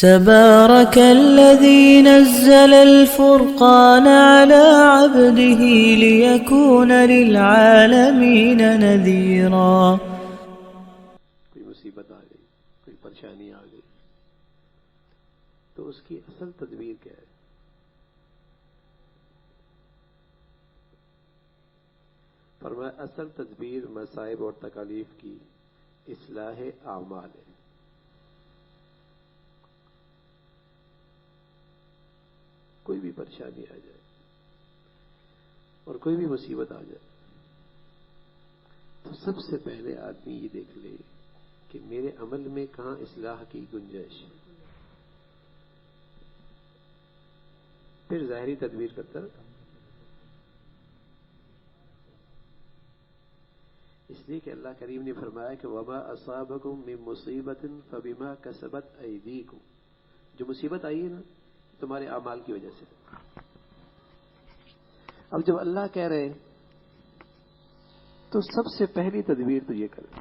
تبارك الذي نزل الفرقان على عبده ليكون للعالمين نذيرا. کوئی مصیبت آ گئی، کوئی پریشانی آ گئی، تو اس کی اصل تدبیر کیا ہے؟ فرمایا اصل تدبیر مصائب اور تکالیف کی اصلاح اعمال ہے. کوئی بھی پریشانی آ جائے اور کوئی بھی مصیبت آ جائے تو سب سے پہلے آدمی یہ دیکھ لے کہ میرے عمل میں کہاں اصلاح کی گنجائش ہے، پھر ظاہری تدبیر کرتا رہتا. اس لیے کہ اللہ کریم نے فرمایا کہ وما اصابکم من مصیبت فبما کسبت ایدیکم، جو مصیبت آئی ہے نا تمہارے اعمال کی وجہ سے. اب جب اللہ کہہ رہے تو سب سے پہلی تدبیر تو یہ کرے.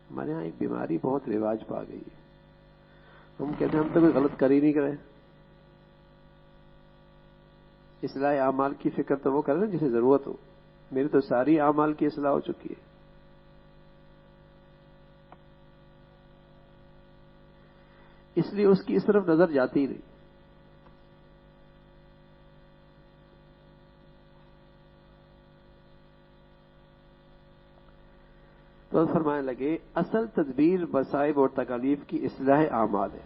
ہمارے یہاں ایک بیماری بہت رواج پا گئی ہے، ہم کہتے ہیں ہم تو کوئی غلط کر ہی نہیں کرے. اصلاح اعمال کی فکر تو وہ کرے نا جسے ضرورت ہو. میری تو ساری اعمال کی اصلاح ہو چکی ہے. اس لیے اس کی اس طرف نظر جاتی ہی نہیں. تو فرمانے لگے اصل تدبیر مصائب اور تکالیف کی اصلاح اعمال ہے.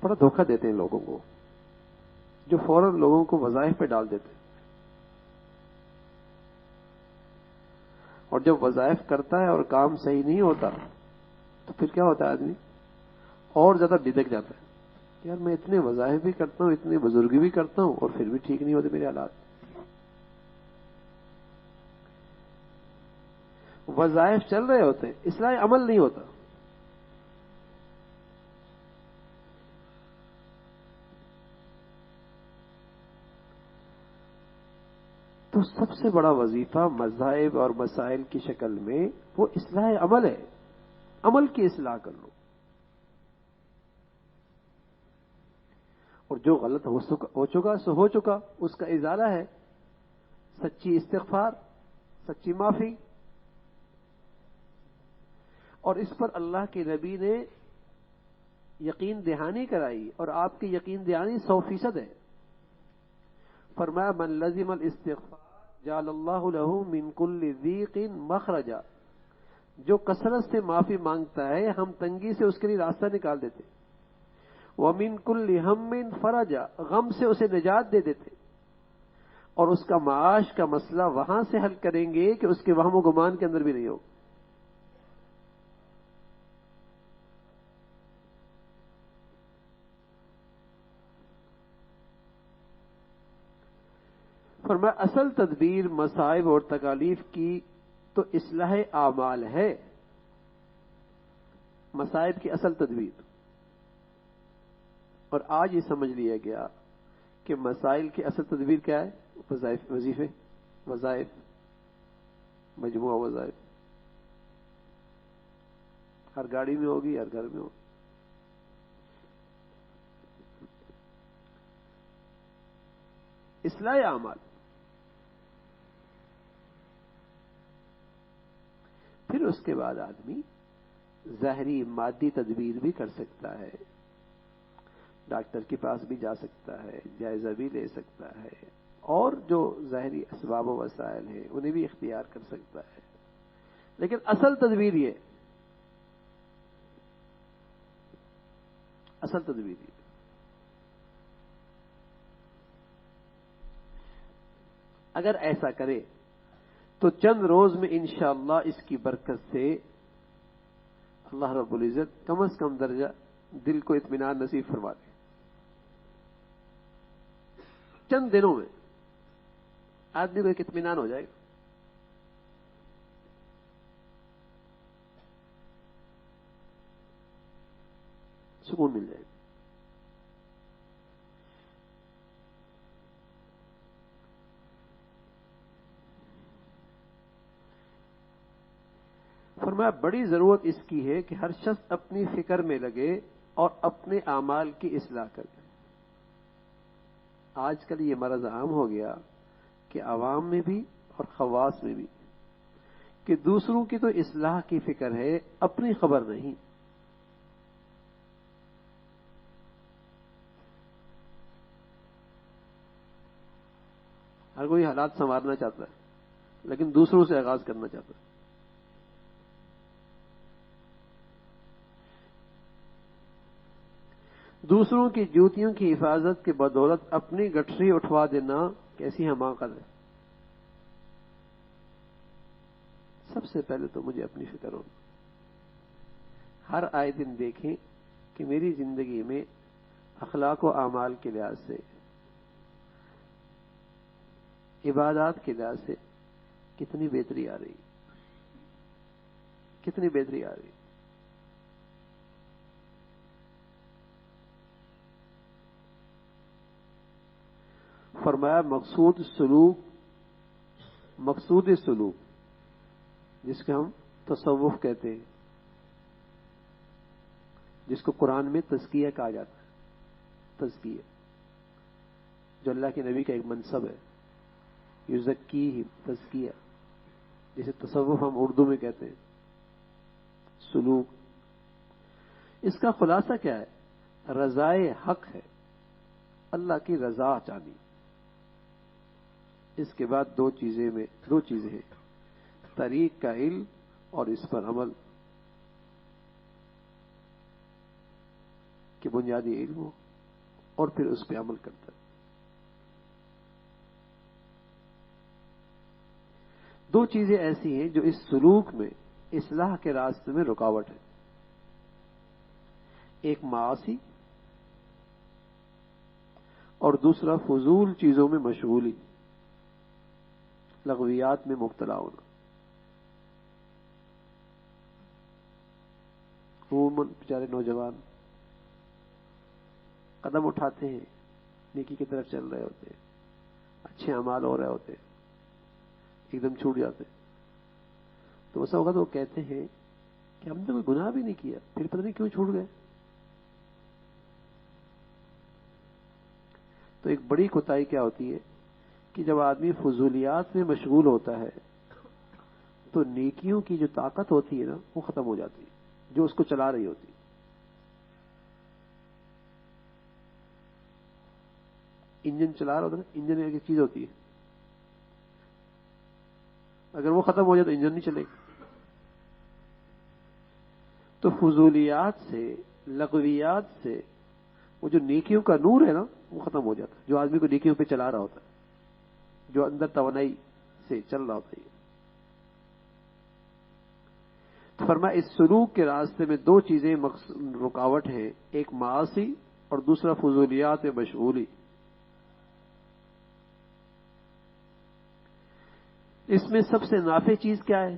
بڑا دھوکہ دیتے ہیں لوگوں کو، جو فوراً لوگوں کو وظائف پہ ڈال دیتے ہیں، اور جب وظائف کرتا ہے اور کام صحیح نہیں ہوتا تو پھر کیا ہوتا ہے آدمی اور زیادہ بدک جاتا ہے. یار میں اتنے وظائف بھی کرتا ہوں، اتنی بزرگی بھی کرتا ہوں اور پھر بھی ٹھیک نہیں ہوتے میرے حالات. وظائف چل رہے ہوتے ہیں، اصلاح عمل نہیں ہوتا. تو سب سے بڑا وظیفہ مذاہب اور مسائل کی شکل میں وہ اصلاح عمل ہے. عمل کی اصلاح کر لو، اور جو غلط ہو چکا سو ہو چکا، اس کا ازالہ ہے سچی استغفار، سچی معافی. اور اس پر اللہ کے نبی نے یقین دہانی کرائی، اور آپ کی یقین دہانی 100% ہے. فرمایا من لزم الاستغفار جعل اللہ له من كل ضیق مخرجا، جو کثرت سے معافی مانگتا ہے ہم تنگی سے اس کے لیے راستہ نکال دیتے. ومن كل هم فرجا، غم سے اسے نجات دے دیتے، اور اس کا معاش کا مسئلہ وہاں سے حل کریں گے کہ اس کے وہم و گمان کے اندر بھی نہیں ہو. فرمایا اصل تدبیر مصائب اور تکالیف کی تو اصلاح اعمال ہے. مصائب کی اصل تدبیر. اور آج یہ سمجھ لیا گیا کہ مسائل کی اصل تدبیر کیا ہے؟ وظیفے، وظائف، مجموعہ وظائف. ہر گاڑی میں ہوگی، ہر گھر میں ہوگی. اصلاح اعمال. پھر اس کے بعد آدمی ظاہری مادی تدبیر بھی کر سکتا ہے. ڈاکٹر کے پاس بھی جا سکتا ہے، جائزہ بھی لے سکتا ہے، اور جو ظاہری اسباب و وسائل ہیں انہیں بھی اختیار کر سکتا ہے. لیکن اصل تدبیر یہ، اصل تدبیر یہ اگر ایسا کرے تو چند روز میں انشاءاللہ اس کی برکت سے اللہ رب العزت کم از کم درجہ دل کو اطمینان نصیب فرما دے. چند دنوں میں آدمی کو ایک اطمینان ہو جائے گا. سکون مل جائے گا. فرمایا بڑی ضرورت اس کی ہے کہ ہر شخص اپنی فکر میں لگے اور اپنے اعمال کی اصلاح کرے۔ آج کل یہ مرض عام ہو گیا کہ عوام میں بھی اور خواص میں بھی کہ دوسروں کی تو اصلاح کی فکر ہے، اپنی خبر نہیں۔ ہر کوئی حالات سنوارنا چاہتا ہے لیکن دوسروں سے آغاز کرنا چاہتا ہے۔ دوسروں کی جوتیوں کی حفاظت کے بدولت اپنی گٹھری اٹھوا دینا کیسی حماقت ہے۔ سب سے پہلے تو مجھے اپنی فکر ہو، ہر آئے دن دیکھیں کہ میری زندگی میں اخلاق و اعمال کے لحاظ سے، عبادات کے لحاظ سے کتنی بہتری آ رہی، کتنی بہتری آ رہی۔ فرمایا مقصود سلوک جس کو ہم تصوف کہتے ہیں، جس کو قرآن میں تزکیہ کہا جاتا ہے، تزکیہ جو اللہ کے نبی کا ایک منصب ہے، یزکی تزکیہ، جسے تصوف ہم اردو میں کہتے ہیں، سلوک۔ اس کا خلاصہ کیا ہے؟ رضائے حق ہے، اللہ کی رضا چاہنی۔ اس کے بعد دو چیزیں ہیں، طریق کا علم اور اس پر عمل، کہ بنیادی علم ہو اور پھر اس پہ عمل کرتا ہے۔ دو چیزیں ایسی ہیں جو اس سلوک میں، اصلاح کے راستے میں رکاوٹ ہے، ایک معاصی اور دوسرا فضول چیزوں میں مشغولی، لغویات میں مبتلا ہونا۔ عموماً بیچارے نوجوان قدم اٹھاتے ہیں، نیکی کی طرف چل رہے ہوتے ہیں، اچھے اعمال ہو رہے ہوتے ہیں، ایک دم چھوٹ جاتے ہیں۔ تو ایسا ہوگا تو وہ کہتے ہیں کہ ہم نے کوئی گناہ بھی نہیں کیا، پھر پتہ نہیں کیوں چھوٹ گئے۔ تو ایک بڑی کوتاہی کیا ہوتی ہے کہ جب آدمی فضولیات میں مشغول ہوتا ہے تو نیکیوں کی جو طاقت ہوتی ہے نا وہ ختم ہو جاتی ہے، جو اس کو چلا رہی ہوتی ہے۔ انجن چلا رہا ہوتا ہے نا، انجن ایک چیز ہوتی ہے، اگر وہ ختم ہو جائے تو انجن نہیں چلے گا۔ تو فضولیات سے، لغویات سے وہ جو نیکیوں کا نور ہے نا وہ ختم ہو جاتا ہے، جو آدمی کو نیکیوں پہ چلا رہا ہوتا ہے، جو اندر توانائی سے چل رہا ہوتا ہے۔ تو فرمایا اس سلوک کے راستے میں دو چیزیں رکاوٹ ہیں، ایک معاصی اور دوسرا فضولیات میں مشغولی۔ اس میں سب سے نافع چیز کیا ہے؟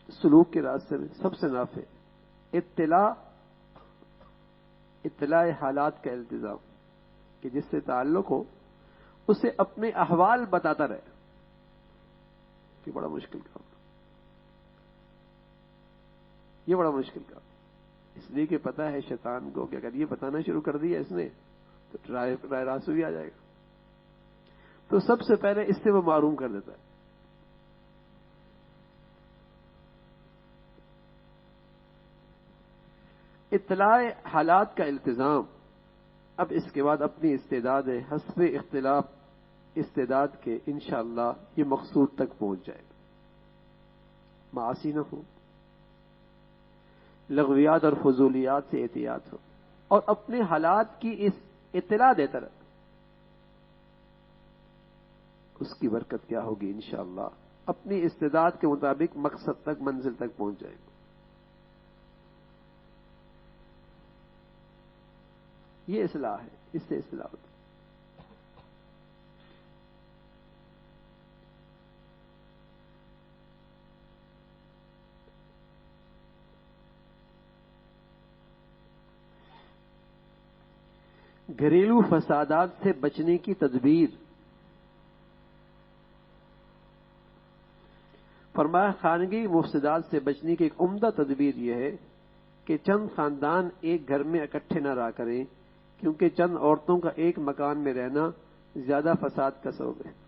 سلوک کے راستے میں سب سے نافع اطلاع حالات کا التزام، کہ جس سے تعلق ہو اسے اپنے احوال بتاتا رہے۔ یہ بڑا مشکل کام، یہ بڑا مشکل کام، اس لیے کہ پتہ ہے شیطان کو کہ اگر یہ بتانا شروع کر دیا اس نے تو رائے راسو بھی آ جائے گا، تو سب سے پہلے اس سے وہ معروم کر دیتا ہے۔ اطلاع حالات کا التزام۔ اب اس کے بعد اپنی استعداد ہے، حسب اختلاف استعداد کے انشاءاللہ یہ مقصود تک پہنچ جائے گا۔ معاصی نہ ہو، لغویات اور فضولیات سے احتیاط ہو، اور اپنے حالات کی اس اطلاع دیتا رہے، اس کی برکت کیا ہوگی انشاءاللہ اپنی استعداد کے مطابق مقصد تک، منزل تک پہنچ جائے گا۔ یہ اصلاح ہے، اس سے اصلاح ہوتی ہے۔ گھریلو فسادات سے بچنے کی تدبیر۔ فرمایا خانگی مفسدات سے بچنے کی ایک عمدہ تدبیر یہ ہے کہ چند خاندان ایک گھر میں اکٹھے نہ رہا کریں، کیونکہ چند عورتوں کا ایک مکان میں رہنا زیادہ فساد کا سبب ہے۔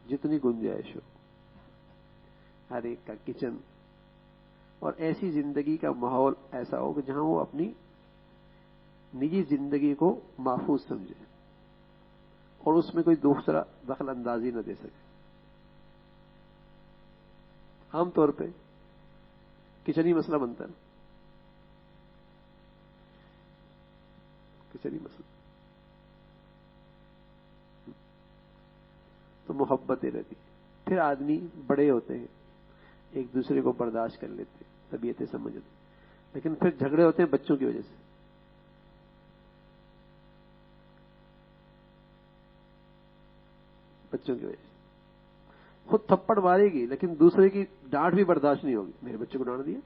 جتنی گنجائش ہو، ہر ایک کا کچن، اور ایسی زندگی کا ماحول ایسا ہو کہ جہاں وہ اپنی نجی زندگی کو محفوظ سمجھے اور اس میں کوئی دوسرا دخل اندازی نہ دے سکے۔ عام طور پہ کچنی مسئلہ بنتا ہے، کچنی مسئلہ تو محبتیں رہتی، پھر آدمی بڑے ہوتے ہیں، ایک دوسرے کو برداشت کر لیتے، طبیعتیں سمجھتے، لیکن پھر جھگڑے ہوتے ہیں بچوں کی وجہ سے۔ بچوں کی وجہ سے خود تھپڑ مارے گی لیکن دوسرے کی ڈانٹ بھی برداشت نہیں ہوگی، میرے بچے کو ڈانٹ دیا۔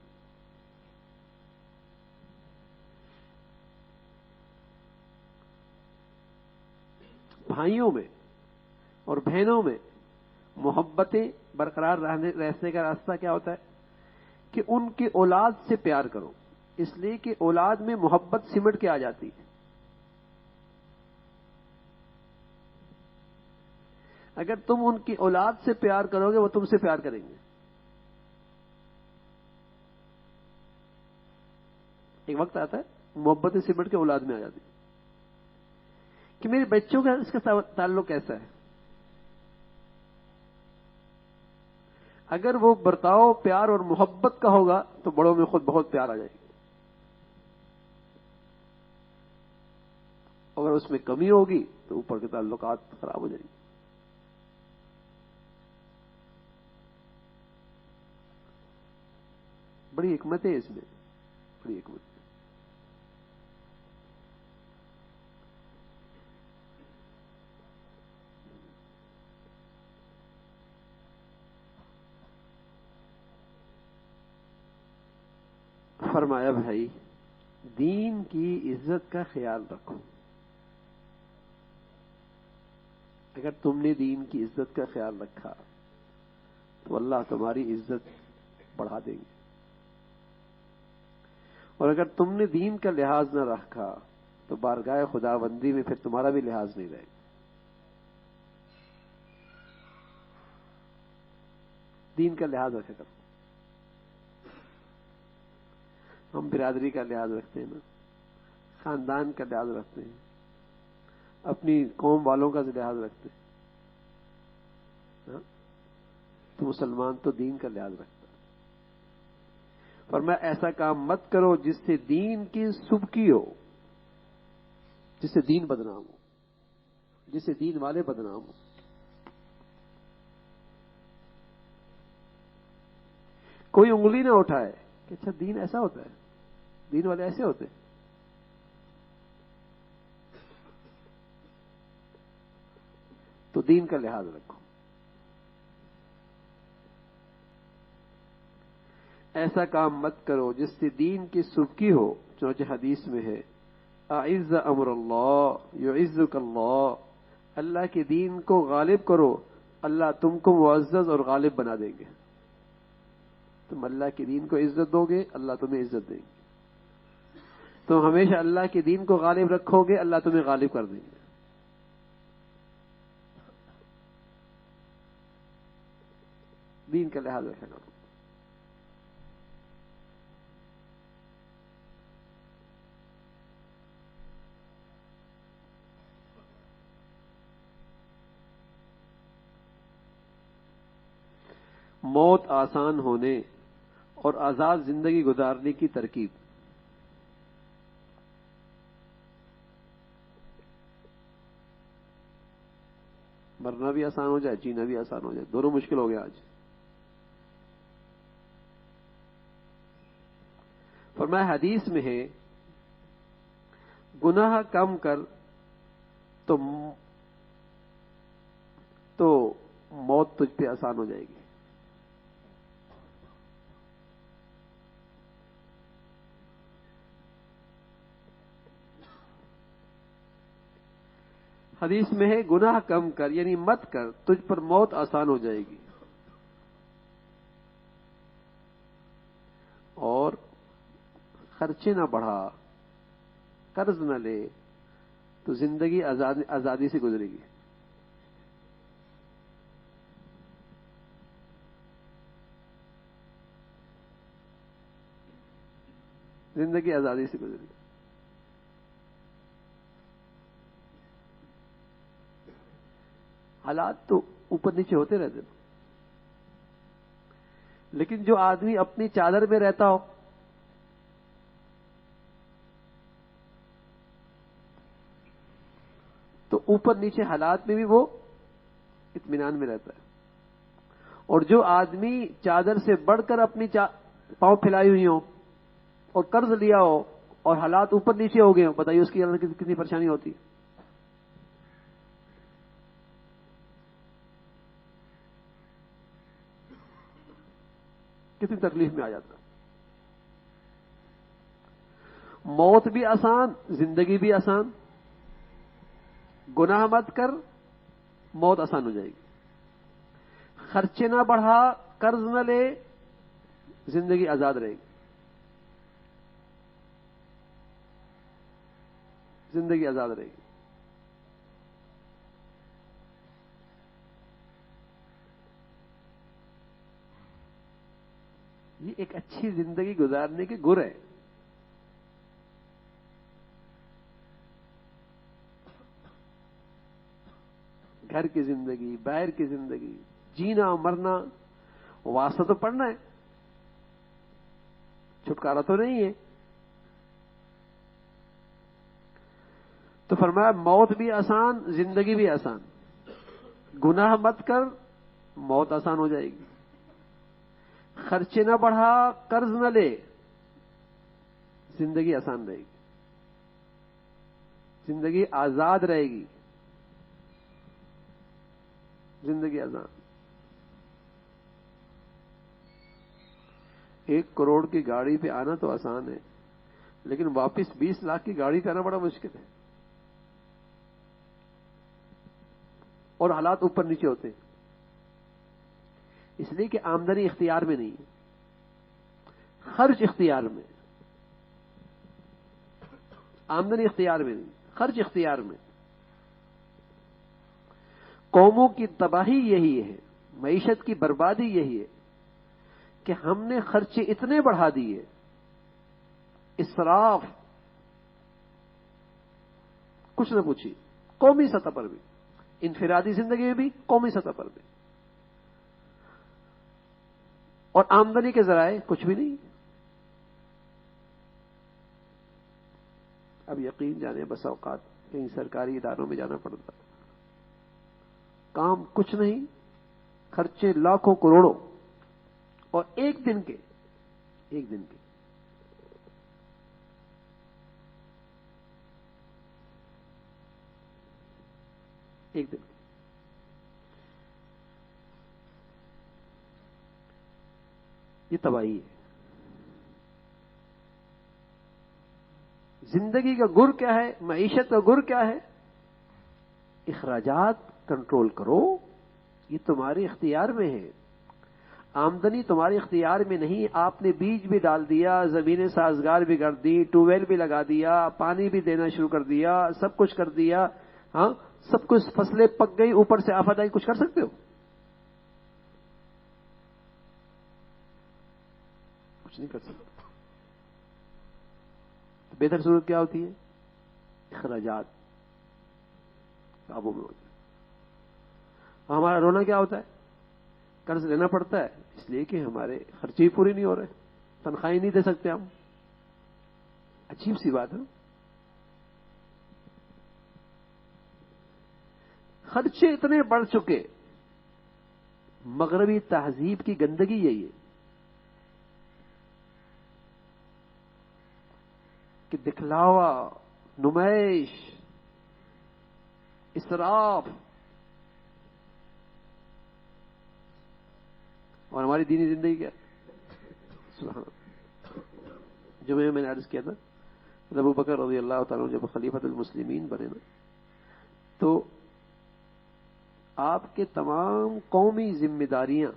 بھائیوں میں اور بہنوں میں محبتیں برقرار رہنے کا راستہ کیا ہوتا ہے کہ ان کی اولاد سے پیار کرو، اس لیے کہ اولاد میں محبت سمٹ کے آ جاتی ہے۔ اگر تم ان کی اولاد سے پیار کرو گے وہ تم سے پیار کریں گے۔ ایک وقت آتا ہے محبتیں سمٹ کے اولاد میں آ جاتی کہ میرے بچوں کا اس کا تعلق کیسا ہے۔ اگر وہ برتاؤ پیار اور محبت کا ہوگا تو بڑوں میں خود بہت پیار آ جائے گا، اگر اس میں کمی ہوگی تو اوپر کے تعلقات خراب ہو جائیں گے۔ بڑی حکمت ہے اس میں، بڑی حکمت ہے۔ فرمایا بھائی دین کی عزت کا خیال رکھو۔ اگر تم نے دین کی عزت کا خیال رکھا تو اللہ تمہاری عزت بڑھا دیں گے، اور اگر تم نے دین کا لحاظ نہ رکھا تو بارگاہ خداوندی میں پھر تمہارا بھی لحاظ نہیں رہے گا۔ دین کا لحاظ رکھا کرو۔ ہم برادری کا لحاظ رکھتے ہیں نا، خاندان کا لحاظ رکھتے ہیں، اپنی قوم والوں کا لحاظ رکھتے ہیں، تو مسلمان تو دین کا لحاظ رکھتا ہے۔ فرمایا ایسا کام مت کرو جس سے دین کی سبکی ہو، جس سے دین بدنام ہو، جس سے دین والے بدنام ہو۔ کوئی انگلی نہ اٹھائے کہ اچھا دین ایسا ہوتا ہے، دین والے ایسے ہوتے ہیں۔ تو دین کا لحاظ رکھو۔ ایسا کام مت کرو جس سے دین کی سبکی ہو، چنانچہ حدیث میں ہے اعز امر اللہ یعزک اللہ، اللہ کے دین کو غالب کرو، اللہ تم کو معزز اور غالب بنا دیں گے۔ تم اللہ کے دین کو عزت دو گے، اللہ تمہیں عزت دیں گے۔ تم ہمیشہ اللہ کے دین کو غالب رکھو گے، اللہ تمہیں غالب کر دیں گے۔ دین کا لحاظ رکھا کرو۔ موت آسان ہونے اور آزاد زندگی گزارنے کی ترکیب۔ مرنا بھی آسان ہو جائے، جینا بھی آسان ہو جائے، دونوں مشکل ہو گیا آج۔ فرمایا حدیث میں ہے گناہ کم کر تو تو موت تجھ پہ آسان ہو جائے گی. حدیث میں ہے گناہ کم کر یعنی مت کر، تجھ پر موت آسان ہو جائے گی. اور خرچے نہ بڑھا، قرض نہ لے، تو زندگی آزادی سے گزرے گی. زندگی آزادی سے گزرے گی. حالات تو اوپر نیچے ہوتے رہتے ہیں، لیکن جو آدمی اپنی چادر میں رہتا ہو، تو اوپر نیچے حالات میں بھی وہ اطمینان میں رہتا ہے. اور جو آدمی چادر سے بڑھ کر اپنی پاؤں پھیلائی ہوئی ہوں اور قرض لیا ہو اور حالات اوپر نیچے ہو گئے ہوں، بتائیے اس کی اندر کتنی پریشانی ہوتی ہے، کتنی تکلیف میں آ جاتا. موت بھی آسان، زندگی بھی آسان. گناہ مت کر، موت آسان ہو جائے گی. خرچے نہ بڑھا، قرض نہ لے، زندگی آزاد رہے گی. زندگی آزاد رہے گی. یہ ایک اچھی زندگی گزارنے کے گر ہے. گھر کی زندگی، باہر کی زندگی، جینا مرنا، واسطہ تو پڑنا ہے، چھٹکارا تو نہیں ہے. تو فرمایا موت بھی آسان، زندگی بھی آسان. گناہ مت کر، موت آسان ہو جائے گی. خرچے نہ بڑھا، قرض نہ لے، زندگی آسان رہے گی. زندگی آزاد رہے گی. زندگی آزاد. 1 کروڑ کی گاڑی پہ آنا تو آسان ہے، لیکن واپس 20 لاکھ کی گاڑی پہ آنا بڑا مشکل ہے. اور حالات اوپر نیچے ہوتے ہیں، اس لیے کہ آمدنی اختیار میں نہیں ہے، خرچ اختیار میں. آمدنی اختیار میں نہیں، خرچ اختیار میں. قوموں کی تباہی یہی ہے، معیشت کی بربادی یہی ہے کہ ہم نے خرچے اتنے بڑھا دیے، اسراف کچھ نہ پوچھی، قومی سطح پر بھی، انفرادی زندگی میں بھی، قومی سطح پر بھی. اور آمدنی کے ذرائع کچھ بھی نہیں. اب یقین جانے بس اوقات کہیں سرکاری اداروں میں جانا پڑتا، کام کچھ نہیں، خرچے لاکھوں کروڑوں، اور ایک دن کے یہ تباہی ہے. زندگی کا گر کیا ہے، معیشت کا گر کیا ہے؟ اخراجات کنٹرول کرو، یہ تمہارے اختیار میں ہے. آمدنی تمہارے اختیار میں نہیں. آپ نے بیج بھی ڈال دیا، زمینیں سازگار بھی کر دی، ٹیوب ویل بھی لگا دیا، پانی بھی دینا شروع کر دیا، سب کچھ کر دیا، ہاں سب کچھ، فصلیں پک گئی، اوپر سے آفت آئی، کچھ کر سکتے ہو؟ کچھ نہیں کر سکتے. بہتر صورت کیا ہوتی ہے؟ اخراجات قابو میں ہوتے ہیں. ہمارا رونا کیا ہوتا ہے؟ قرض لینا پڑتا ہے، اس لیے کہ ہمارے خرچے ہی پورے نہیں ہو رہے، تنخواہیں نہیں دے سکتے ہم. عجیب سی بات ہے. خرچے اتنے بڑھ چکے. مغربی تہذیب کی گندگی یہی ہے کہ دکھلاوا، نمائش، اسراف، اور ہماری دینی زندگی کیا؟ سبحان اللہ. جو میں نے عرض کیا تھا ابو بکر رضی اللہ تعالیٰ جب خلیفۃ المسلمین بنے نا تو آپ کے تمام قومی ذمہ داریاں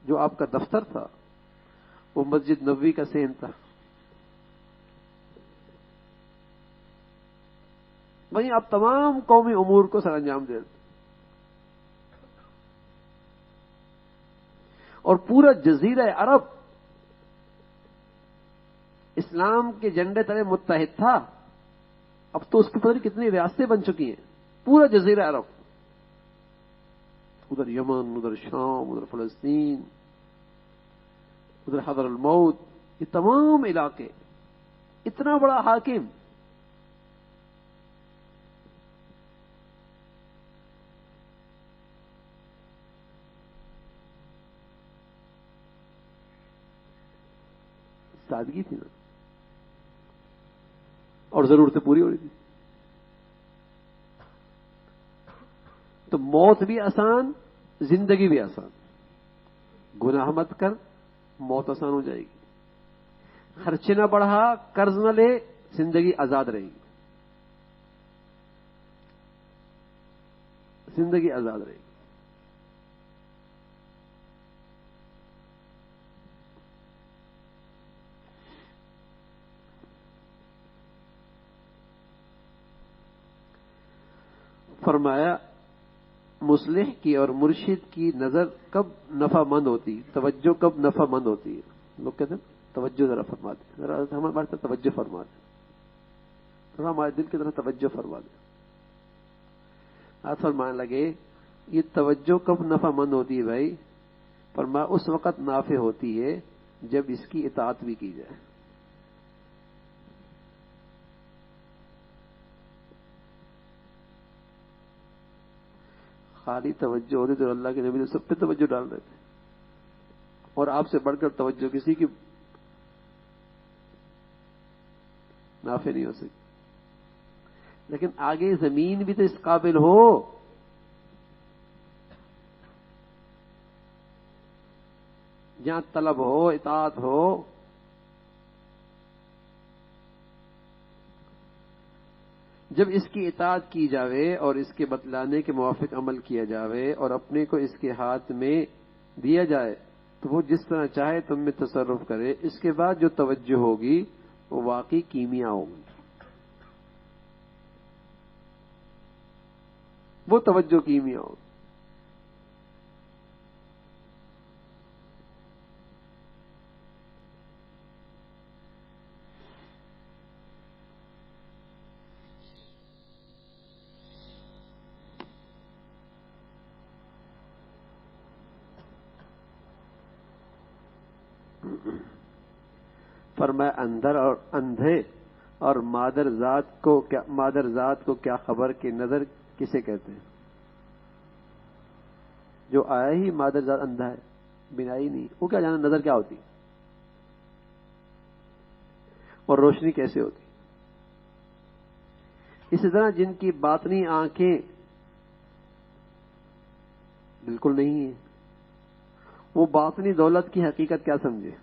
جو آپ کا دفتر تھا وہ مسجد نبوی کا سین تھا. وہیں آپ تمام قومی امور کو سر انجام دے دیتے اور پورا جزیرہ عرب اسلام کے جھنڈے تلے متحد تھا. اب تو اس کی پتہ نہیں کتنی ریاستیں بن چکی ہیں. پورا جزیرہ عرب، ادھر یمن، ادھر شام، ادھر فلسطین، ادھر حضر الموت، یہ تمام علاقے، اتنا بڑا حاکم. سادگی تھی نا، اور ضرورتیں پوری ہو رہی تھی. تو موت بھی آسان، زندگی بھی آسان. گناہ مت کر، موت آسان ہو جائے گی. خرچ نہ بڑھا، قرض نہ لے، زندگی آزاد رہے گی. زندگی آزاد رہے گی. فرمایا مصلح کی اور مرشد کی نظر کب نفع مند ہوتی، توجہ کب نفع مند ہوتی ہے. لوگ کہتے ہیں توجہ ذرا فرما دیں، ذرا ہمارے طرف توجہ فرما دیں، تھوڑا ہمارے دل کی طرف توجہ فرما دیں. آپ فرمانے لگے یہ توجہ کب نفع مند ہوتی ہے بھائی؟ فرمایا اس وقت نافع ہوتی ہے جب اس کی اطاعت بھی کی جائے. خالی توجہ ہوتی تو اللہ کے نبی نے سب پہ توجہ ڈال رہے تھے، اور آپ سے بڑھ کر توجہ کسی کی نافع نہیں ہو سکتی. لیکن آگے زمین بھی تو اس قابل ہو. جہاں طلب ہو، اطاعت ہو. جب اس کی اطاعت کی جاوے اور اس کے بتلانے کے موافق عمل کیا جاوے اور اپنے کو اس کے ہاتھ میں دیا جائے تو وہ جس طرح چاہے تم میں تصرف کرے. اس کے بعد جو توجہ ہوگی وہ واقعی کیمیا ہوگی. وہ توجہ کیمیا ہوگی. فرمایا اندر اور اندھے اور مادر ذات کو کیا خبر کہ نظر کسے کہتے ہیں؟ جو آیا ہی مادر ذات اندھا ہے، بینائی نہیں، وہ کیا جانا نظر کیا ہوتی اور روشنی کیسے ہوتی. اسی طرح جن کی باطنی آنکھیں بالکل نہیں ہیں، وہ باطنی دولت کی حقیقت کیا سمجھے؟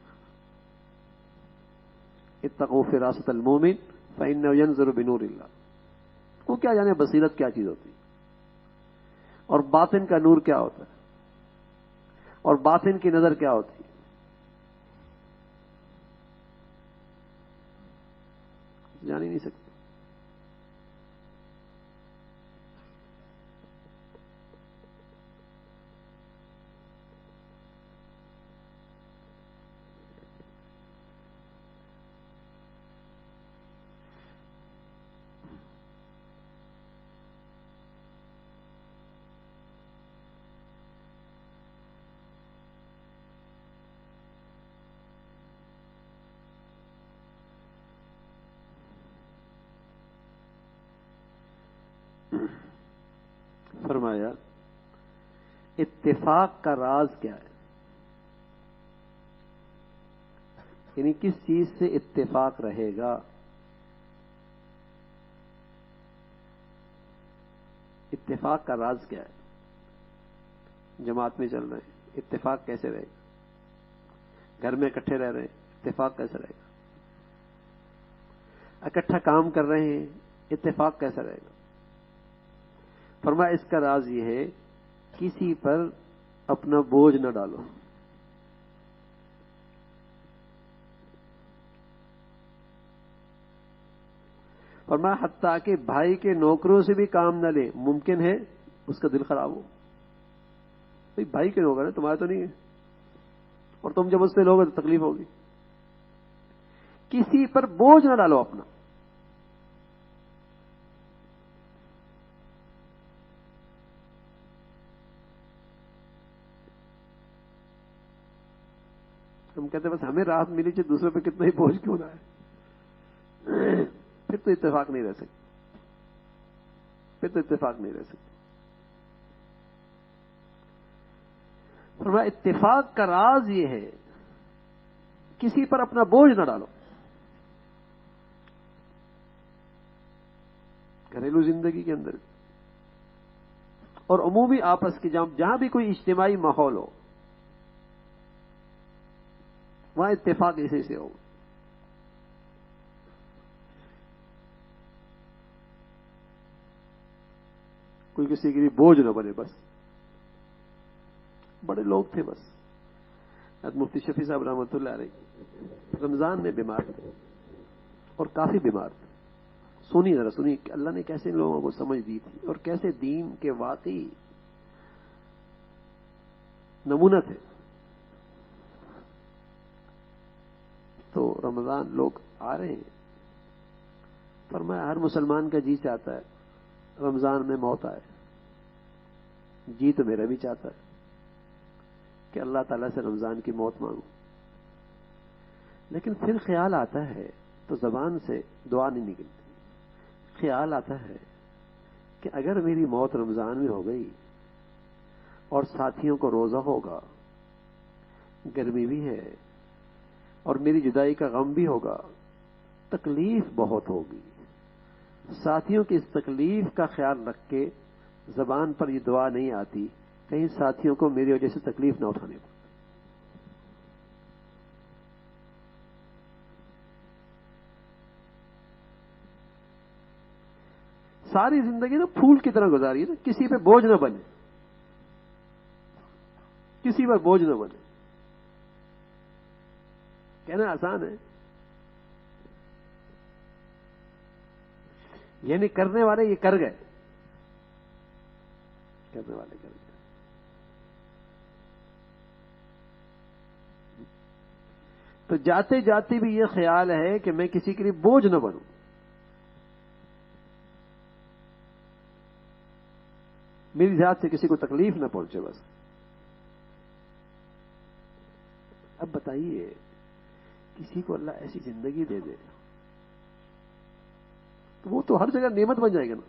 اتقوا فراست المومن فإنه ينظر بنور اللہ. وہ کیا جانے بصیرت کیا چیز ہوتی اور باطن کا نور کیا ہوتا ہے اور باطن کی نظر کیا ہوتی ہے. جان ہی نہیں سکتے. فرمایا اتفاق کا راز کیا ہے؟ یعنی کس چیز سے اتفاق رہے گا؟ اتفاق کا راز کیا ہے؟ جماعت میں چل رہے ہیں، اتفاق کیسے رہے گا؟ گھر میں اکٹھے رہ رہے ہیں، اتفاق کیسے رہے گا؟ اکٹھا کام کر رہے ہیں، اتفاق کیسے رہے گا؟ فرمایا اس کا راز یہ ہے کسی پر اپنا بوجھ نہ ڈالو. فرمایا حتیٰ کہ بھائی کے نوکروں سے بھی کام نہ لے، ممکن ہے اس کا دل خراب ہو. بھائی کے نوکر ہے، تمہارے تو نہیں ہے، اور تم جب اس سے لوگے تو تکلیف ہوگی. کسی پر بوجھ نہ ڈالو اپنا. ہم کہتے ہیں بس ہمیں راحت ملی چاہے دوسرے پہ کتنا ہی بوجھ کیوں نہ ہے. پھر تو اتفاق نہیں رہ سکتی، پھر تو اتفاق نہیں رہ سکتی. فرمایا اتفاق کا راز یہ ہے کسی پر اپنا بوجھ نہ ڈالو. گھریلو زندگی کے اندر اور عمومی آپس کی جہاں بھی کوئی اجتماعی ماحول ہو وہاں اتفاق اسی سے ہو. کوئی کسی کے لیے بوجھ نہ بنے. بس بڑے لوگ تھے، بس حضرت مفتی شفیع صاحب رحمۃ اللہ علیہ رمضان میں بیمار تھے اور کافی بیمار تھے. سنی ذرا سنی کہ اللہ نے کیسے لوگوں کو سمجھ دی تھی اور کیسے دین کے واقعی نمونہ تھے. تو رمضان لوگ آ رہے ہیں. فرمایا ہر مسلمان کا جی چاہتا ہے رمضان میں موت آئے. جی تو میرا بھی چاہتا ہے کہ اللہ تعالیٰ سے رمضان کی موت مانگو، لیکن پھر خیال آتا ہے تو زبان سے دعا نہیں نکلتی. خیال آتا ہے کہ اگر میری موت رمضان میں ہو گئی اور ساتھیوں کو روزہ ہوگا، گرمی بھی ہے اور میری جدائی کا غم بھی ہوگا، تکلیف بہت ہوگی. ساتھیوں کی اس تکلیف کا خیال رکھ کے زبان پر یہ دعا نہیں آتی کہیں ساتھیوں کو میری وجہ سے تکلیف نہ اٹھانے پڑے. ساری زندگی نا پھول کی طرح گزاری ہے نا، کسی پہ بوجھ نہ بنے، کسی پر بوجھ نہ بنے. کہنا آسان ہے، یعنی کرنے والے یہ کر گئے، کرنے والے کر گئے. تو جاتے جاتے بھی یہ خیال ہے کہ میں کسی کے لیے بوجھ نہ بنوں. میری ذات سے کسی کو تکلیف نہ پہنچے. بس اب بتائیے کسی کو اللہ ایسی زندگی دے دے تو وہ تو ہر جگہ نعمت بن جائے گا نا.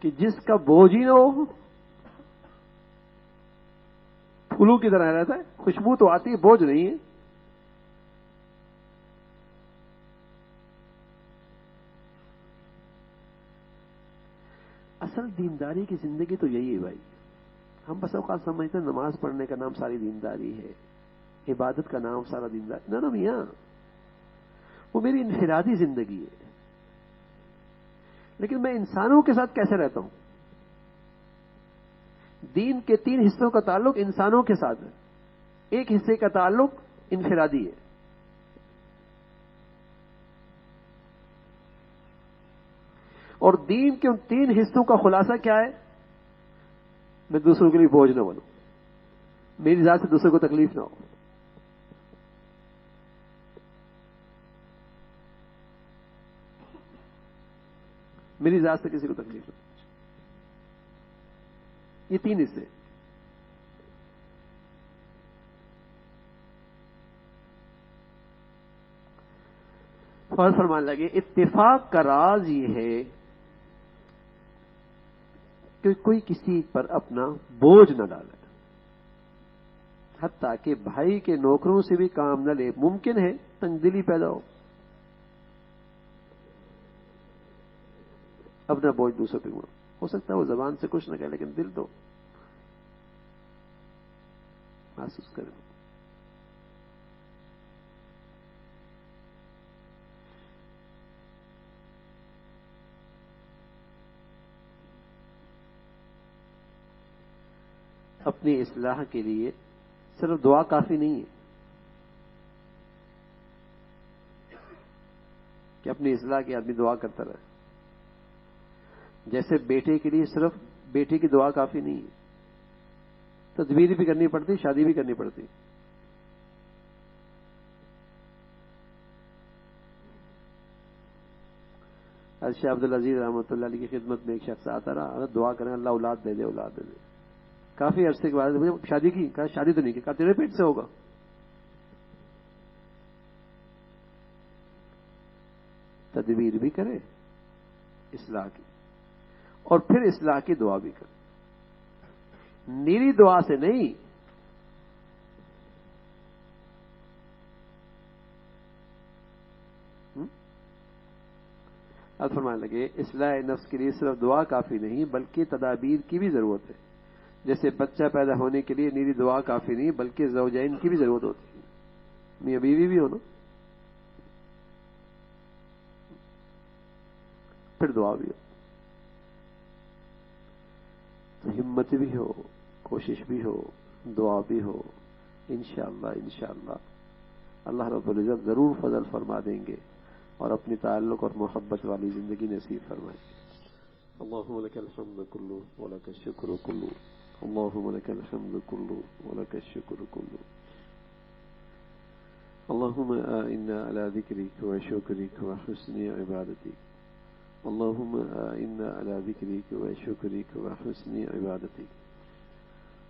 کہ جس کا بوجھ ہی نہ ہو، پھولوں کی طرح رہتا ہے، خوشبو تو آتی ہے، بوجھ نہیں ہے. اصل دینداری کی زندگی تو یہی ہے بھائی. ہم بس اوقات سمجھتے ہیں نماز پڑھنے کا نام ساری دینداری ہے، عبادت کا نام سارا دینداری. نہ میاں، وہ میری انفرادی زندگی ہے. لیکن میں انسانوں کے ساتھ کیسے رہتا ہوں؟ دین کے 3 حصوں کا تعلق انسانوں کے ساتھ ہے، ایک حصے کا تعلق انفرادی ہے. اور دین کے ان 3 حصوں کا خلاصہ کیا ہے؟ میں دوسروں کے لیے بوجھ نہ بنوں، میری ذات سے دوسروں کو تکلیف نہ ہو. میری ذات سے کسی کو تکلیف نہ ہو. یہ 3 حصے. اور فرمان لگے اتفاق کا راز یہ ہے کہ کوئی کسی پر اپنا بوجھ نہ ڈالے، حتیٰ کہ بھائی کے نوکروں سے بھی کام نہ لے. ممکن ہے تنگ دلی پیدا ہو. اپنا بوجھ دوسروں پہ اڑا. ہو سکتا ہے وہ زبان سے کچھ نہ کہے لیکن دل تو محسوس کرے. اپنی اصلاح کے لیے صرف دعا کافی نہیں ہے کہ اپنی اصلاح کی آدمی دعا کرتا رہے. جیسے بیٹے کے لیے صرف بیٹے کی دعا کافی نہیں ہے, تدبیر بھی کرنی پڑتی, شادی بھی کرنی پڑتی. شیخ عبدالعزیز رحمۃ اللہ علیہ کی خدمت میں ایک شخص آتا رہا, دعا کریں اللہ اولاد دے دے, اولاد دے دے. کافی عرصے کے بعد مجھے شادی کی, کہا شادی تو نہیں کی, کہا تیرے پیٹ سے ہوگا. تدبیر بھی کرے اصلاح کی, اور پھر اصلاح کی دعا بھی کرے. نیری دعا سے نہیں, اب فرمانے لگے اصلاح نفس کے لیے صرف دعا کافی نہیں بلکہ تدابیر کی بھی ضرورت ہے. جیسے بچہ پیدا ہونے کے لیے نیری دعا کافی نہیں بلکہ زوجین کی بھی ضرورت ہوتی ہے, میاں بیوی بھی ہو نا, پھر دعا بھی ہو. تو ہمت بھی ہو, کوشش بھی ہو, دعا بھی ہو. انشاءاللہ اللہ رب العزت ضرور فضل فرما دیں گے اور اپنی تعلق اور محبت والی زندگی نصیب فرمائیں گے. اللهم لك الحمد كله ولك الشكر كله, اللهم لك الحمد كله ولك الشكر كله. اللهم إنا على ذكرك وشكرك وحسن عبادتك, اللهم إنا على ذكرك وشكرك وحسن عبادتك.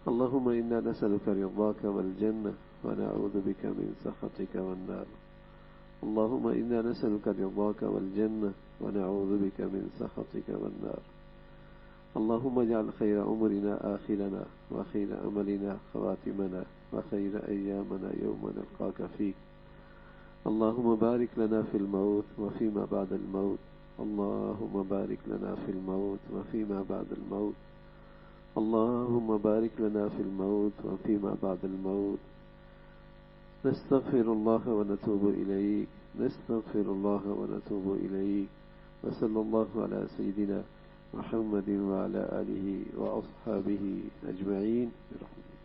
اللهم إنا نسألك رضاك والجنة ونعوذ بك من سخطك والنار. اللهم إنا نسألك رضاك والجنة ونعوذ بك من سخطك والنار. اللهم اجعل خير أمرنا آخرنا وخير عملنا خواتمنا وخير أيامنا يوم نلقاك فيك. اللهم بارك لنا في الموت وفيما بعد الموت. اللهم بارك لنا في الموت وفيما بعد الموت. اللهم بارك لنا في الموت وفيما بعد الموت. نستغفر الله ونتوب إليك, نستغفر الله ونتوب إليك. وصلى الله على سيدنا محمد وعلى آله وأصحابه أجمعين برحمته.